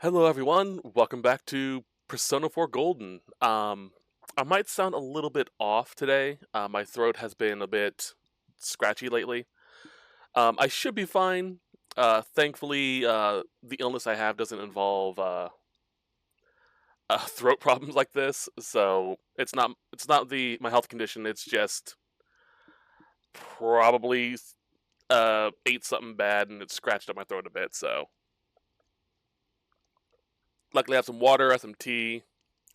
Hello everyone, welcome back to Persona 4 Golden. I might sound a little bit off today. My throat has been a bit scratchy lately. I should be fine. Thankfully, the illness I have doesn't involve throat problems like this, so it's not my health condition. It's just probably ate something bad and it scratched up my throat a bit. So luckily, I have some water, I have some tea,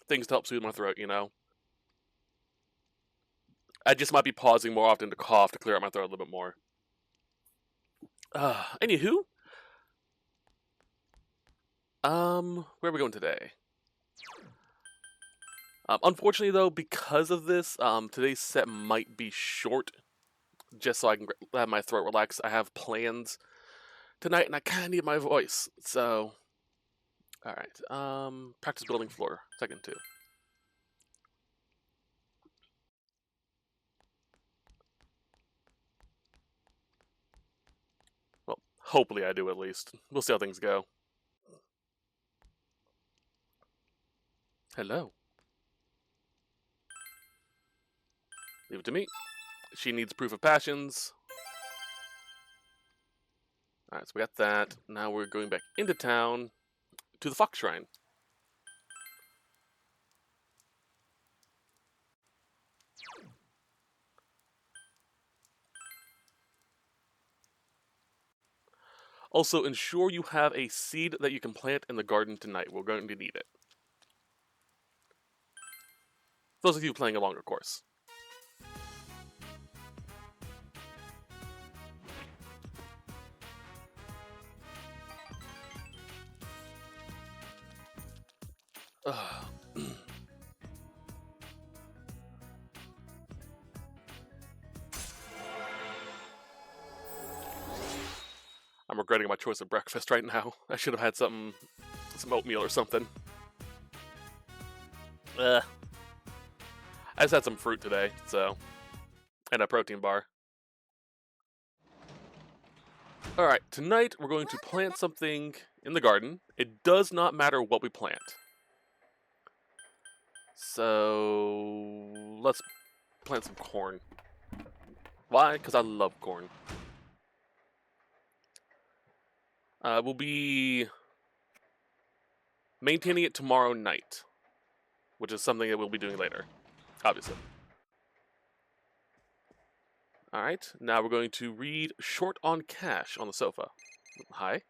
things to help soothe my throat. I just might be pausing more often to cough to clear out my throat a little bit more. Anywho, where are we going today? Unfortunately, though, because of this, today's set might be short, just so I can have my throat relax. I have plans tonight, and I kind of need my voice. So, all right. Practice building floor, second 2. Well, hopefully I do at least. We'll see how things go. Hello. Leave it to me. She needs proof of passions. Alright, so we got that. Now we're going back into town to the Fox Shrine. Also, ensure you have a seed that you can plant in the garden tonight. We're going to need it. Those of you playing along, of course. I'm regretting my choice of breakfast right now. I should have had some oatmeal or something. I just had some fruit today, so, and a protein bar. Alright, tonight we're going to plant something in the garden. It does not matter what we plant. So, let's plant some corn. Why? Because I love corn. We'll be maintaining it tomorrow night, which is something that we'll be doing later, obviously. Alright, now we're going to read Short on Cash on the sofa. Hi.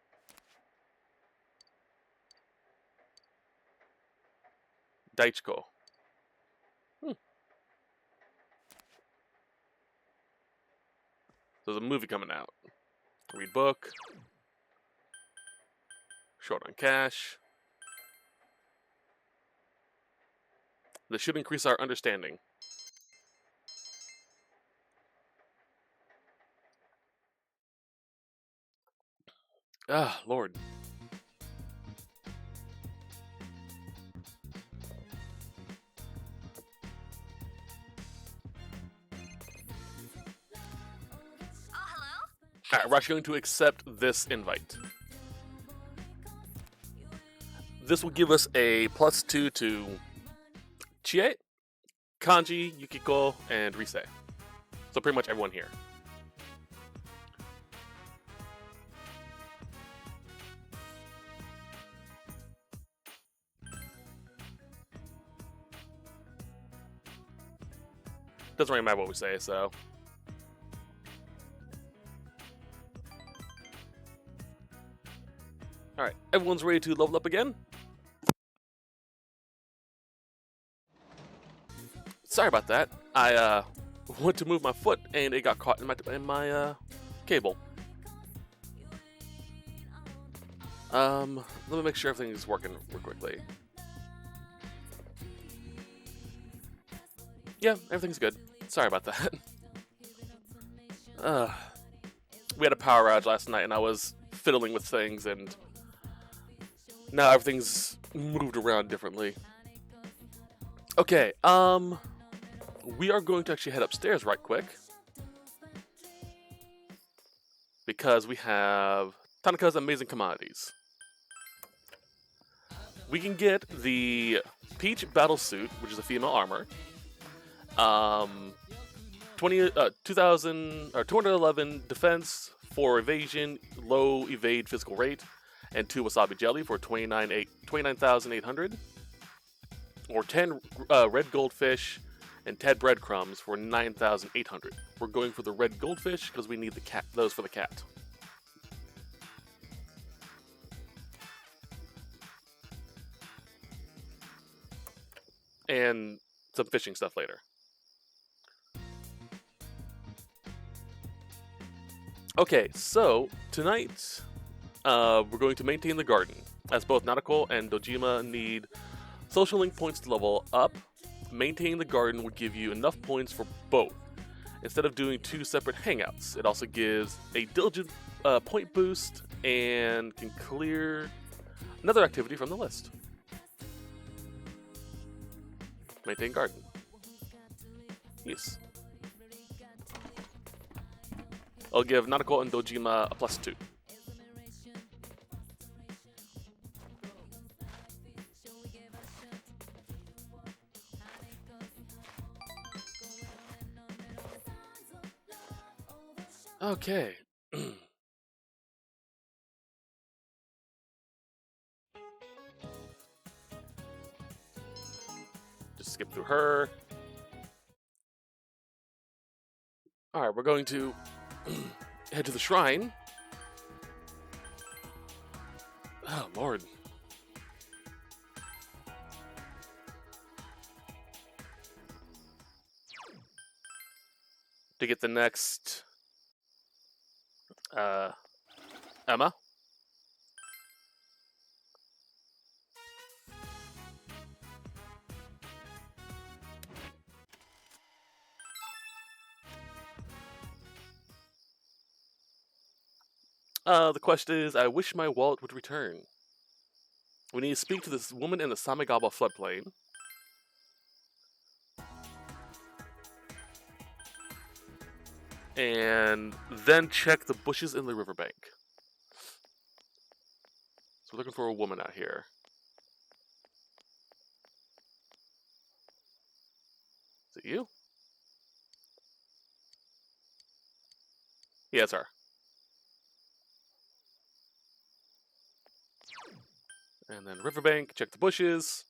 Daichiko. There's a movie coming out. Read book. Short on cash. This should increase our understanding. Ah, Lord. Alright, we're actually going to accept this invite. This will give us a +2 to Chie, Kanji, Yukiko, and Rise. So pretty much everyone here. Doesn't really matter what we say, so. Alright, everyone's ready to level up again? Sorry about that. I went to move my foot and it got caught in my cable. Let me make sure everything is working real quickly. Yeah, everything's good. Sorry about that. We had a power outage last night and I was fiddling with things and now everything's moved around differently. Okay, we are going to actually head upstairs right quick. Because we have Tanaka's Amazing Commodities. We can get the Peach Battle Suit, which is a female armor. 2000 or 211 defense, 4 evasion, low evade physical rate, and 2 wasabi jelly for 29,800. Or 10 red goldfish and 10 breadcrumbs for 9,800. We're going for the red goldfish because we need the cat. Those for the cat. And some fishing stuff later. Okay, so tonight we're going to maintain the garden, as both Nanako and Dojima need social link points to level up. Maintaining the garden would give you enough points for both, instead of doing 2 separate hangouts. It also gives a diligent point boost and can clear another activity from the list. Maintain garden. Yes. I'll give Nanako and Dojima a +2. Okay. Just skip through her. Alright, we're going to head to the shrine. Oh, Lord. To get the next Emma. The quest is, I wish my wallet would return. We need to speak to this woman in the Samigaba floodplain. And then check the bushes in the riverbank. So we're looking for a woman out here. Is it you? Yeah, it's her. And then riverbank, check the bushes.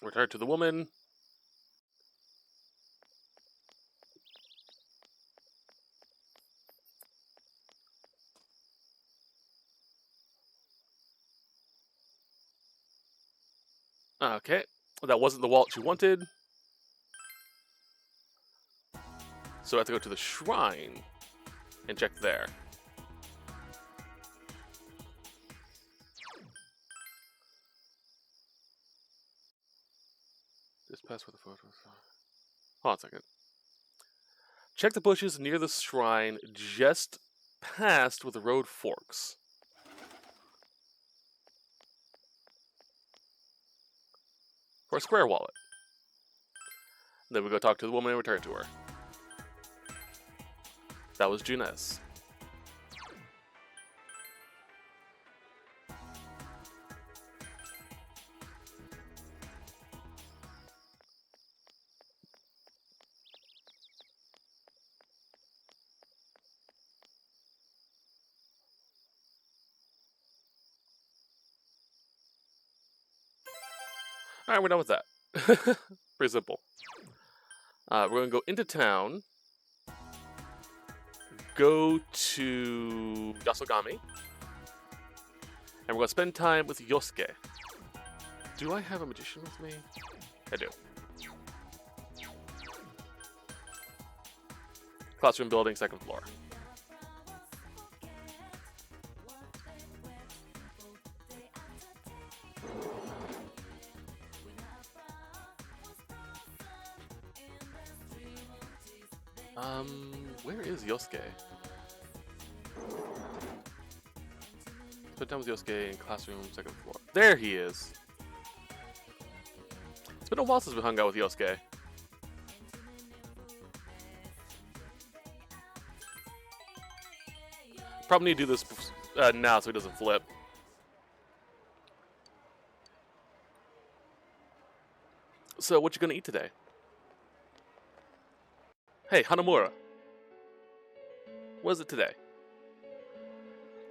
Return to the woman. Okay, that wasn't the wallet she wanted. So I have to go to the shrine and check there. Just pass where the photos are. Hold on a second. Check the bushes near the shrine just past where the road forks. For a square wallet. Then we go talk to the woman and return to her. That was Junes. Alright, we're done with that. Pretty simple. We're going to go into town. Go to Yasogami. And we're going to spend time with Yosuke. Do I have a magician with me? I do. Classroom building, 2nd floor. Where is Yosuke? Spend time with Yosuke in classroom, 2nd floor. There he is! It's been a while since we hung out with Yosuke. Probably need to do this now so he doesn't flip. So, what you gonna eat today? Hey, Hanamura. What is it today?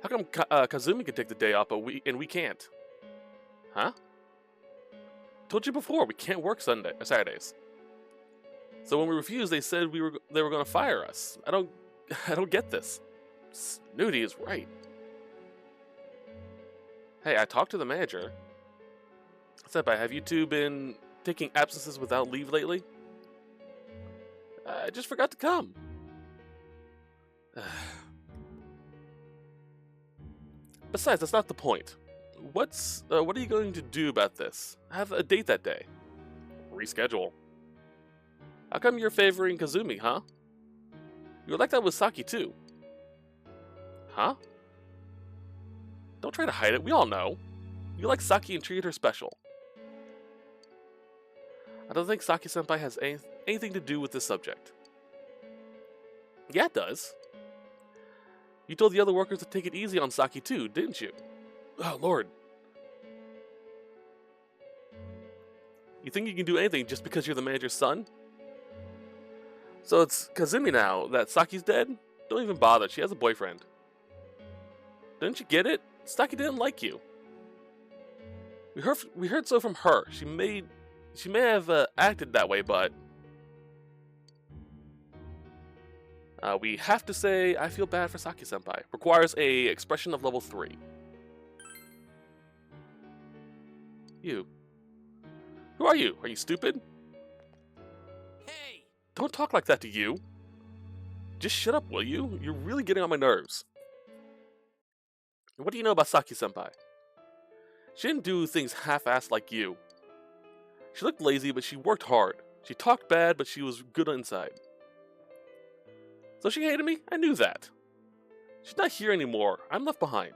How come Kazumi can take the day off, but we can't? Huh? Told you before, we can't work Saturdays. So when we refused, they said they were gonna fire us. I don't get this. Snooty is right. Hey, I talked to the manager. Senpai, have you two been taking absences without leave lately? I just forgot to come. Besides, that's not the point. What are you going to do about this? I have a date that day. Reschedule. How come you're favoring Kazumi, huh? You were like that with Saki too. Huh? Don't try to hide it, we all know. You like Saki and treated her special. I don't think Saki-senpai has anything to do with this subject. Yeah, it does. You told the other workers to take it easy on Saki too, didn't you? Oh, Lord. You think you can do anything just because you're the manager's son? So it's Kazumi now that Saki's dead? Don't even bother, she has a boyfriend. Didn't you get it? Saki didn't like you. We heard so from her. She may have acted that way, but we have to say I feel bad for Saki-senpai. Requires a expression of level 3. You. Who are you? Are you stupid? Hey! Don't talk like that to you. Just shut up, will you? You're really getting on my nerves. What do you know about Saki-senpai? She didn't do things half-assed like you. She looked lazy, but she worked hard. She talked bad, but she was good inside. So she hated me? I knew that. She's not here anymore. I'm left behind.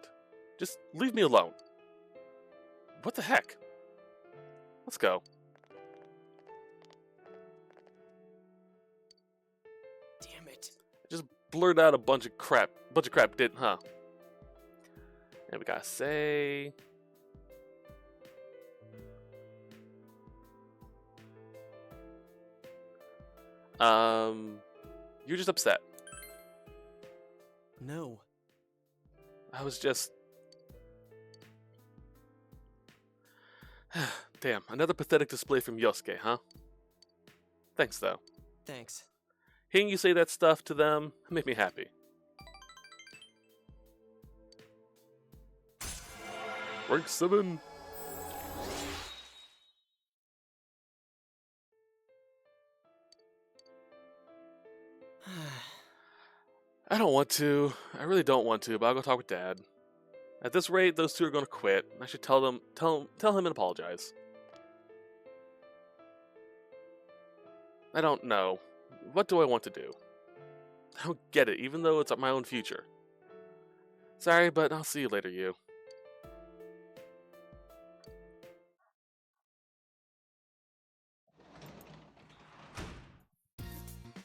Just leave me alone. What the heck? Let's go. Damn it. I just blurted out a bunch of crap. Didn't, huh? And we gotta say... You're just upset. No. I was just... Damn, another pathetic display from Yosuke, huh? Thanks, though. Thanks. Hearing you say that stuff to them made me happy. Rank 7. I don't want to. I really don't want to, but I'll go talk with Dad. At this rate, those two are going to quit. I should tell him and apologize. I don't know. What do I want to do? I don't get it, even though it's my own future. Sorry, but I'll see you later, you.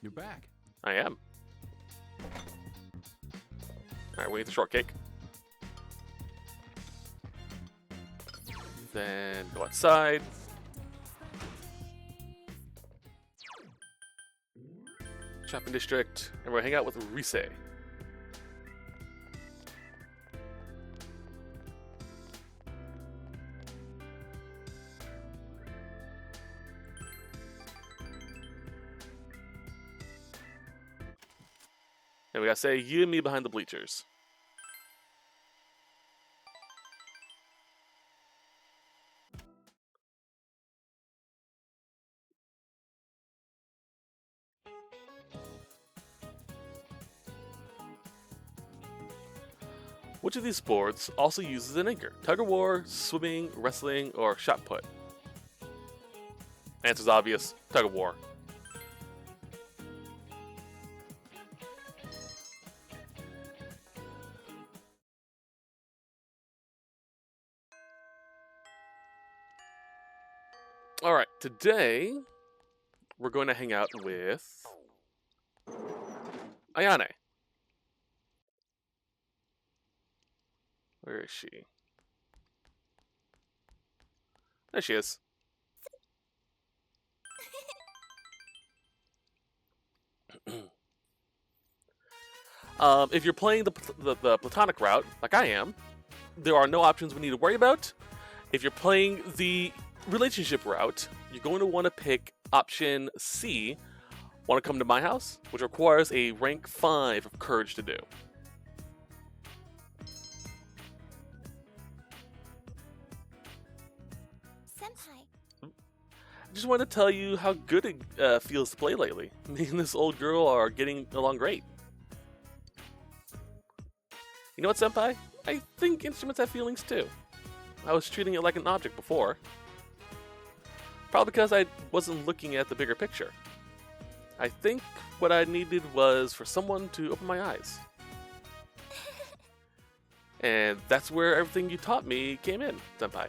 You're back. I am. Alright, we need the shortcake. Then go outside. Shopping district. And we're gonna hang out with Rise. And we gotta say you and me behind the bleachers. Which of these sports also uses an anchor? Tug of war, swimming, wrestling, or shot put? Answer's obvious. Tug of war. Alright, today we're going to hang out with Ayane. Where is she? There she is. If you're playing the platonic route, like I am, there are no options we need to worry about. If you're playing the relationship route, you're going to want to pick option C, want to come to my house, which requires a rank 5 of courage to do. Senpai. I just wanted to tell you how good it feels to play lately. Me and this old girl are getting along great. You know what, Senpai? I think instruments have feelings too. I was treating it like an object before. Probably because I wasn't looking at the bigger picture. I think what I needed was for someone to open my eyes. And that's where everything you taught me came in, Senpai.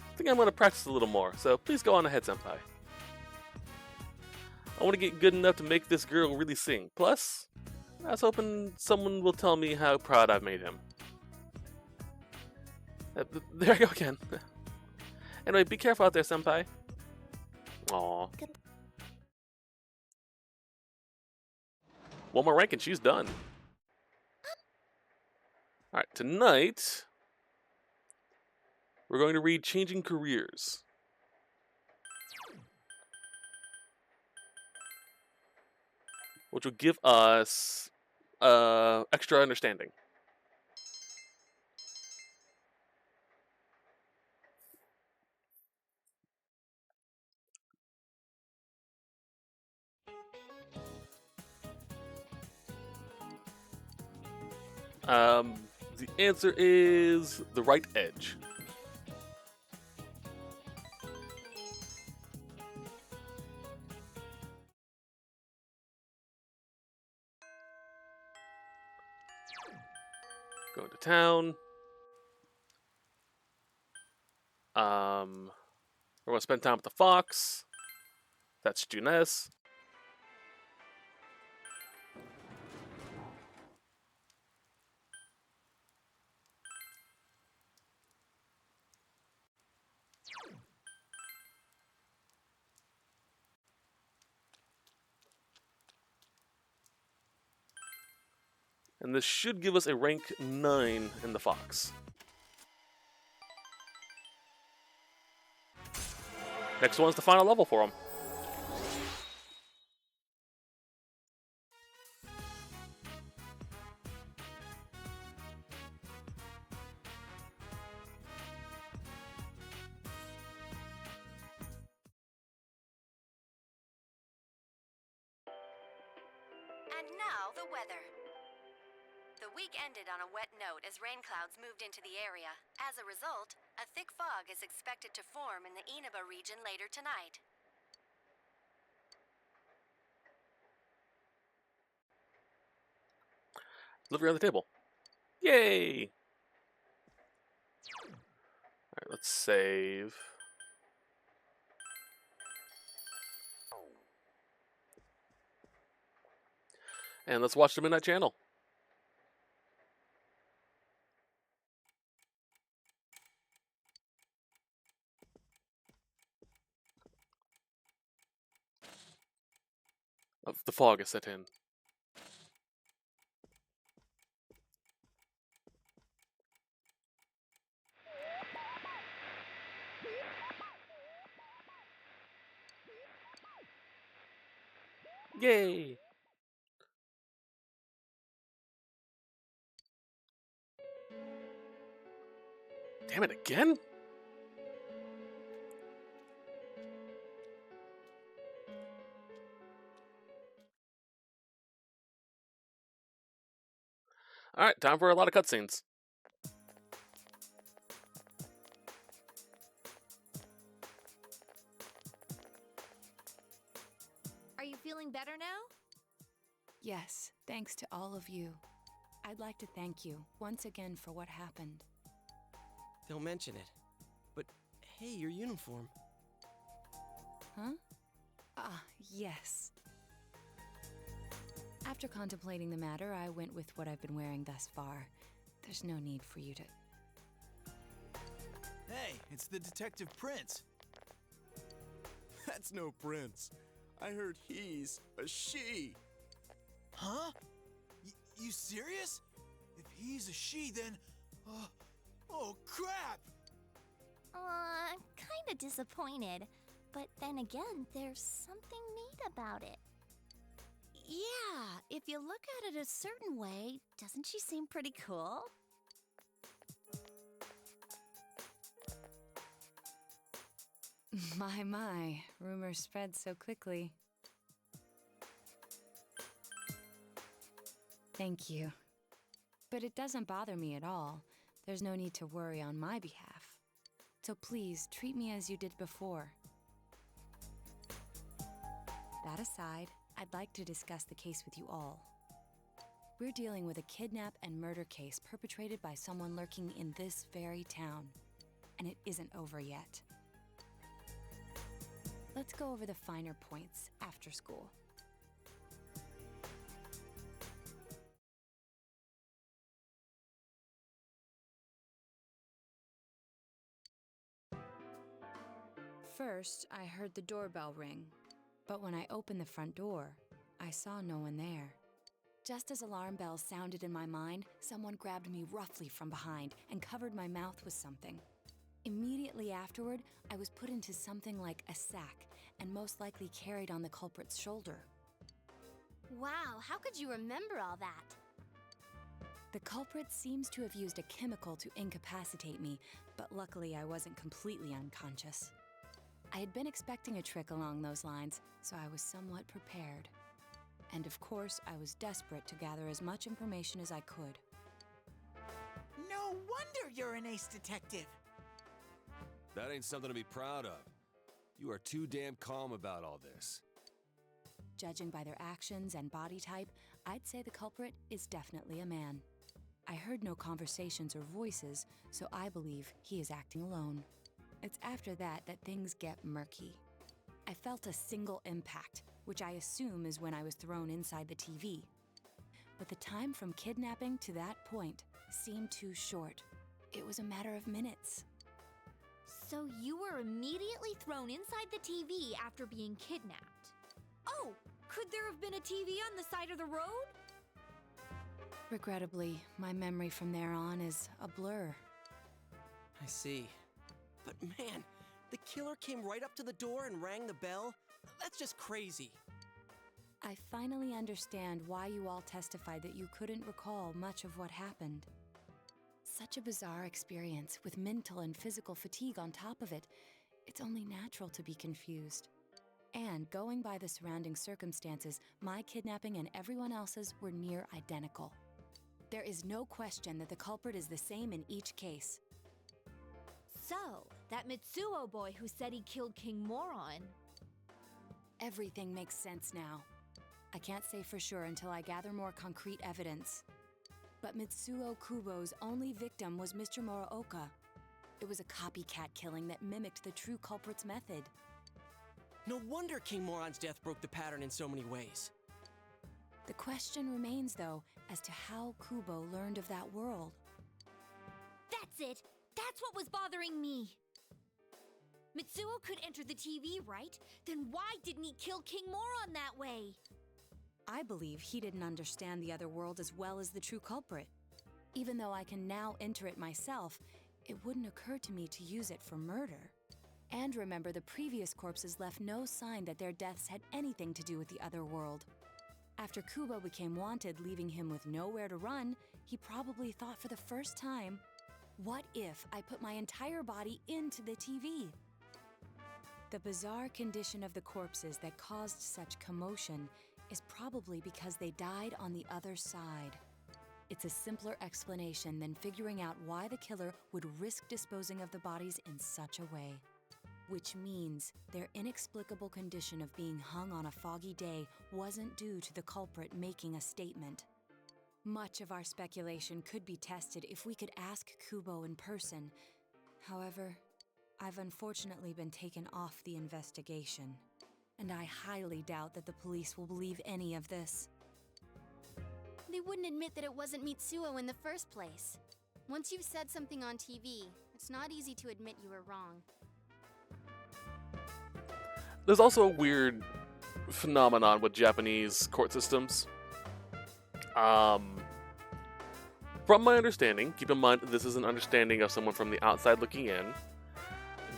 I think I'm going to practice a little more, so please go on ahead, Senpai. I want to get good enough to make this girl really sing. Plus, I was hoping someone will tell me how proud I've made him. There I go again. Anyway, be careful out there, Senpai. Aww. One more rank and she's done. Alright, tonight we're going to read Changing Careers. Which will give us extra understanding. The answer is the right edge. Going to town. We're going to spend time with the fox. That's Juness. And this should give us a rank 9 in the fox. Next one's the final level for him. And now, the weather. The week ended on a wet note as rain clouds moved into the area. As a result, a thick fog is expected to form in the Inaba region later tonight. Delivery on the table. Yay! Alright, let's save. And let's watch the Midnight Channel. The fog is set in. Yay! Damn it, again? Alright, time for a lot of cutscenes. Are you feeling better now? Yes, thanks to all of you. I'd like to thank you once again for what happened. Don't mention it. But Hey, your uniform. Huh? Ah, yes. After contemplating the matter, I went with what I've been wearing thus far. There's no need for you to... Hey, it's the Detective Prince. That's no prince. I heard he's a she. Huh? You serious? If he's a she, then... oh, crap! Kinda disappointed. But then again, there's something neat about it. Yeah, if you look at it a certain way, doesn't she seem pretty cool? My, rumors spread so quickly. Thank you. But it doesn't bother me at all. There's no need to worry on my behalf. So please, treat me as you did before. That aside, I'd like to discuss the case with you all. We're dealing with a kidnap and murder case perpetrated by someone lurking in this very town. And it isn't over yet. Let's go over the finer points after school. First, I heard the doorbell ring. But when I opened the front door, I saw no one there. Just as alarm bells sounded in my mind, someone grabbed me roughly from behind and covered my mouth with something. Immediately afterward, I was put into something like a sack and most likely carried on the culprit's shoulder. Wow, how could you remember all that? The culprit seems to have used a chemical to incapacitate me, but luckily I wasn't completely unconscious. I had been expecting a trick along those lines, so I was somewhat prepared. And of course, I was desperate to gather as much information as I could. No wonder you're an ace detective. That ain't something to be proud of. You are too damn calm about all this. Judging by their actions and body type, I'd say the culprit is definitely a man. I heard no conversations or voices, so I believe he is acting alone. It's after that that things get murky. I felt a single impact, which I assume is when I was thrown inside the TV. But the time from kidnapping to that point seemed too short. It was a matter of minutes. So you were immediately thrown inside the TV after being kidnapped. Oh, could there have been a TV on the side of the road? Regrettably, my memory from there on is a blur. I see. But man, the killer came right up to the door and rang the bell? That's just crazy. I finally understand why you all testified that you couldn't recall much of what happened. Such a bizarre experience with mental and physical fatigue on top of it. It's only natural to be confused. And going by the surrounding circumstances, my kidnapping and everyone else's were near identical. There is no question that the culprit is the same in each case. So, that Mitsuo boy who said he killed King Moron. Everything makes sense now. I can't say for sure until I gather more concrete evidence. But Mitsuo Kubo's only victim was Mr. Muraoka. It was a copycat killing that mimicked the true culprit's method. No wonder King Moron's death broke the pattern in so many ways. The question remains, though, as to how Kubo learned of that world. That's it! That's what was bothering me! Mitsuo could enter the TV, right? Then why didn't he kill King Moron that way? I believe he didn't understand the other world as well as the true culprit. Even though I can now enter it myself, it wouldn't occur to me to use it for murder. And remember, the previous corpses left no sign that their deaths had anything to do with the other world. After Kubo became wanted, leaving him with nowhere to run, he probably thought for the first time, what if I put my entire body into the TV? The bizarre condition of the corpses that caused such commotion is probably because they died on the other side. It's a simpler explanation than figuring out why the killer would risk disposing of the bodies in such a way. Which means their inexplicable condition of being hung on a foggy day wasn't due to the culprit making a statement. Much of our speculation could be tested if we could ask Kubo in person. However, I've unfortunately been taken off the investigation, and I highly doubt that the police will believe any of this. They wouldn't admit that it wasn't Mitsuo in the first place. Once you've said something on TV, it's not easy to admit you were wrong. There's also a weird phenomenon with Japanese court systems. From my understanding, keep in mind this is an understanding of someone from the outside looking in,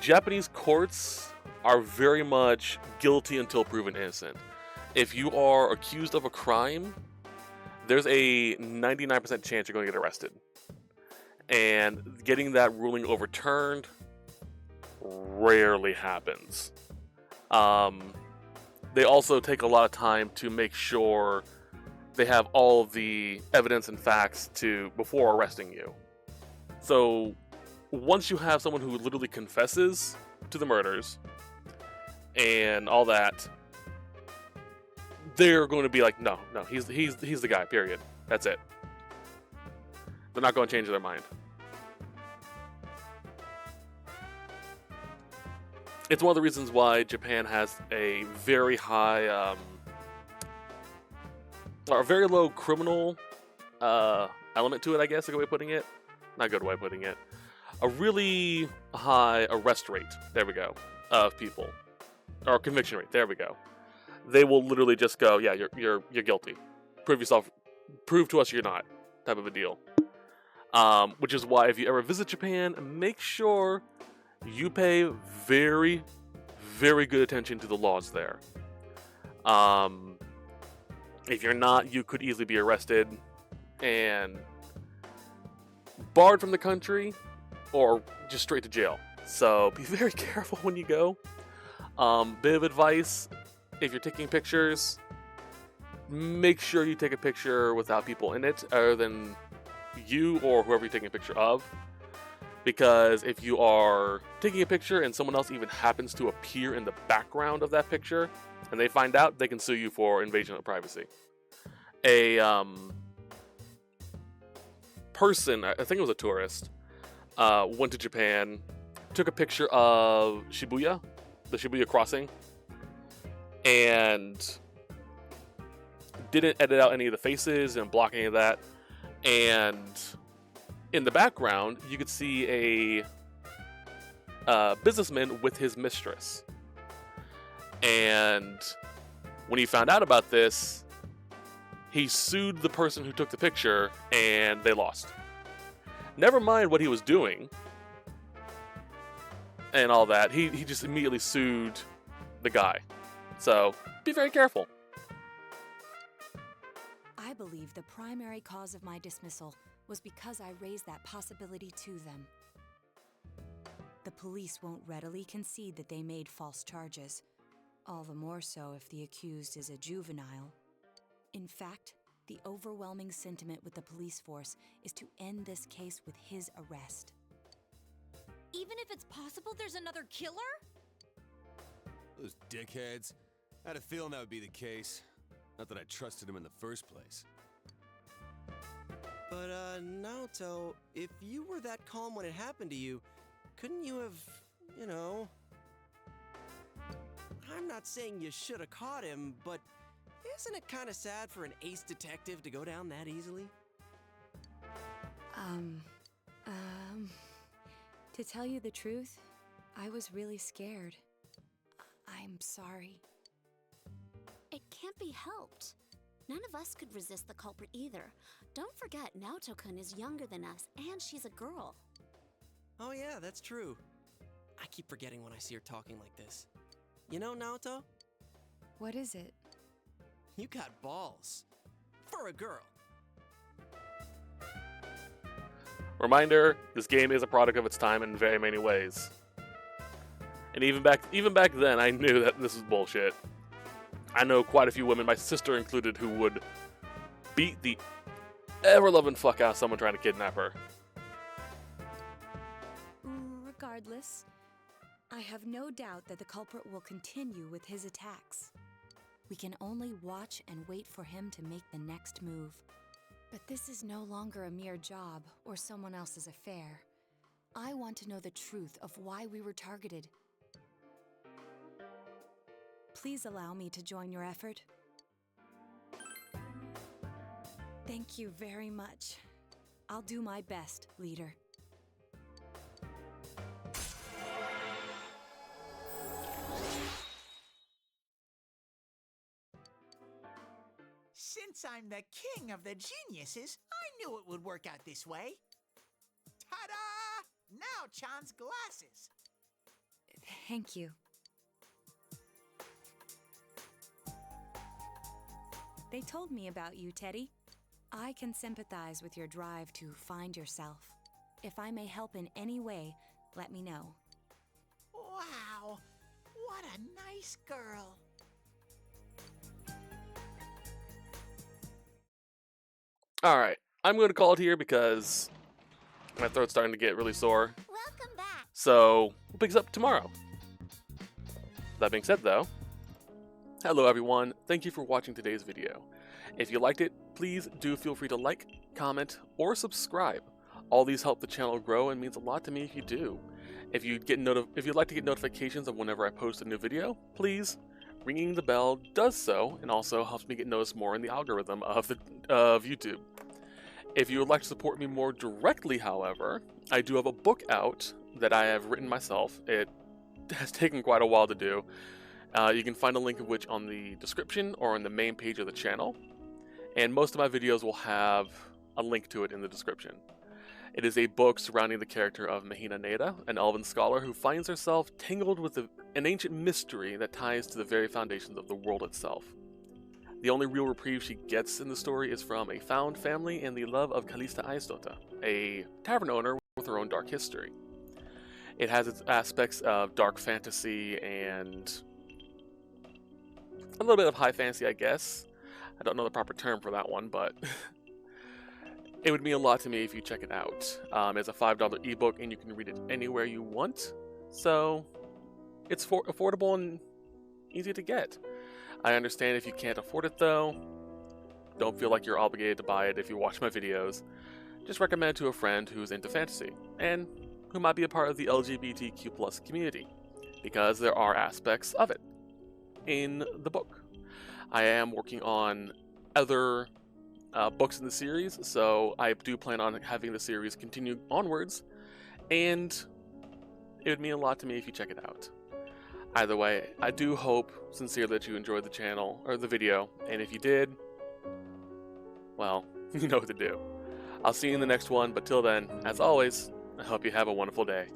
Japanese courts are very much guilty until proven innocent. If you are accused of a crime, there's a 99% chance you're going to get arrested. And getting that ruling overturned rarely happens. They also take a lot of time to make sure they have all of the evidence and facts before arresting you. So once you have someone who literally confesses to the murders and all that, they're going to be like, no, he's the guy, period. That's it. They're not going to change their mind. It's one of the reasons why Japan has a very high, or a very low criminal element to it, I guess, a good way of putting it. Not a good way of putting it. A really high arrest rate, there we go, of people. Or conviction rate, there we go. They will literally just go, yeah, you're guilty. Prove to us you're not, type of a deal. Which is why if you ever visit Japan, make sure you pay very, very good attention to the laws there. If you're not, you could easily be arrested and barred from the country or just straight to jail. So be very careful when you go. Bit of advice, if you're taking pictures, make sure you take a picture without people in it other than you or whoever you're taking a picture of. Because if you are taking a picture and someone else even happens to appear in the background of that picture and they find out, they can sue you for invasion of privacy. A person, I think it was a tourist, went to Japan, took a picture of Shibuya, the Shibuya crossing, and didn't edit out any of the faces and block any of that. And in the background, you could see a businessman with his mistress. And when he found out about this, he sued the person who took the picture, and they lost. Never mind what he was doing and all that. He just immediately sued the guy. So be very careful. I believe the primary cause of my dismissal was because I raised that possibility to them. The police won't readily concede that they made false charges, all the more so if the accused is a juvenile. In fact, the overwhelming sentiment with the police force is to end this case with his arrest. Even if it's possible there's another killer? Those dickheads. I had a feeling that would be the case. Not that I trusted him in the first place. But, Naoto, if you were that calm when it happened to you, couldn't you have, I'm not saying you should have caught him, but isn't it kind of sad for an ace detective to go down that easily? To tell you the truth, I was really scared. I'm sorry. It can't be helped. None of us could resist the culprit either. Don't forget, Naoto-kun is younger than us, and she's a girl. Oh yeah, that's true. I keep forgetting when I see her talking like this. You know, Naoto? What is it? You got balls. For a girl. Reminder, this game is a product of its time in very many ways. And even back then, I knew that this was bullshit. I know quite a few women, my sister included, who would beat the ever-loving fuck out of someone trying to kidnap her. Regardless, I have no doubt that the culprit will continue with his attacks. We can only watch and wait for him to make the next move. But this is no longer a mere job or someone else's affair. I want to know the truth of why we were targeted. Please allow me to join your effort. Thank you very much. I'll do my best, leader. Since I'm the king of the geniuses, I knew it would work out this way. Ta-da! Now Chan's glasses. Thank you. They told me about you, Teddy. I can sympathize with your drive to find yourself. If I may help in any way, let me know. Wow, what a nice girl. Alright, I'm going to call it here because my throat's starting to get really sore. Welcome back. So, we'll pick this up tomorrow. That being said though, hello everyone, thank you for watching today's video. If you liked it, please do feel free to like, comment, or subscribe. All these help the channel grow and means a lot to me if you do. If you'd like to get notifications of whenever I post a new video, please, ringing the bell does so and also helps me get noticed more in the algorithm of YouTube. If you would like to support me more directly, however, I do have a book out that I have written myself. It has taken quite a while to do. You can find a link of which on the description or on the main page of the channel. And most of my videos will have a link to it in the description. It is a book surrounding the character of Mahina Neda, an elven scholar who finds herself tangled with an ancient mystery that ties to the very foundations of the world itself. The only real reprieve she gets in the story is from a found family and the love of Kalista Aistota, a tavern owner with her own dark history. It has its aspects of dark fantasy and a little bit of high fantasy, I guess. I don't know the proper term for that one, but it would mean a lot to me if you check it out. It's a $5 ebook and you can read it anywhere you want, so it's affordable and easy to get. I understand if you can't afford it though. Don't feel like you're obligated to buy it if you watch my videos. Just recommend it to a friend who's into fantasy and who might be a part of the LGBTQ+ community, because there are aspects of it in the book. I am working on other books in the series, so I do plan on having the series continue onwards, and it would mean a lot to me if you check it out. Either way, I do hope sincerely that you enjoyed the channel, or the video, and if you did, well, you know what to do. I'll see you in the next one, but till then, as always, I hope you have a wonderful day.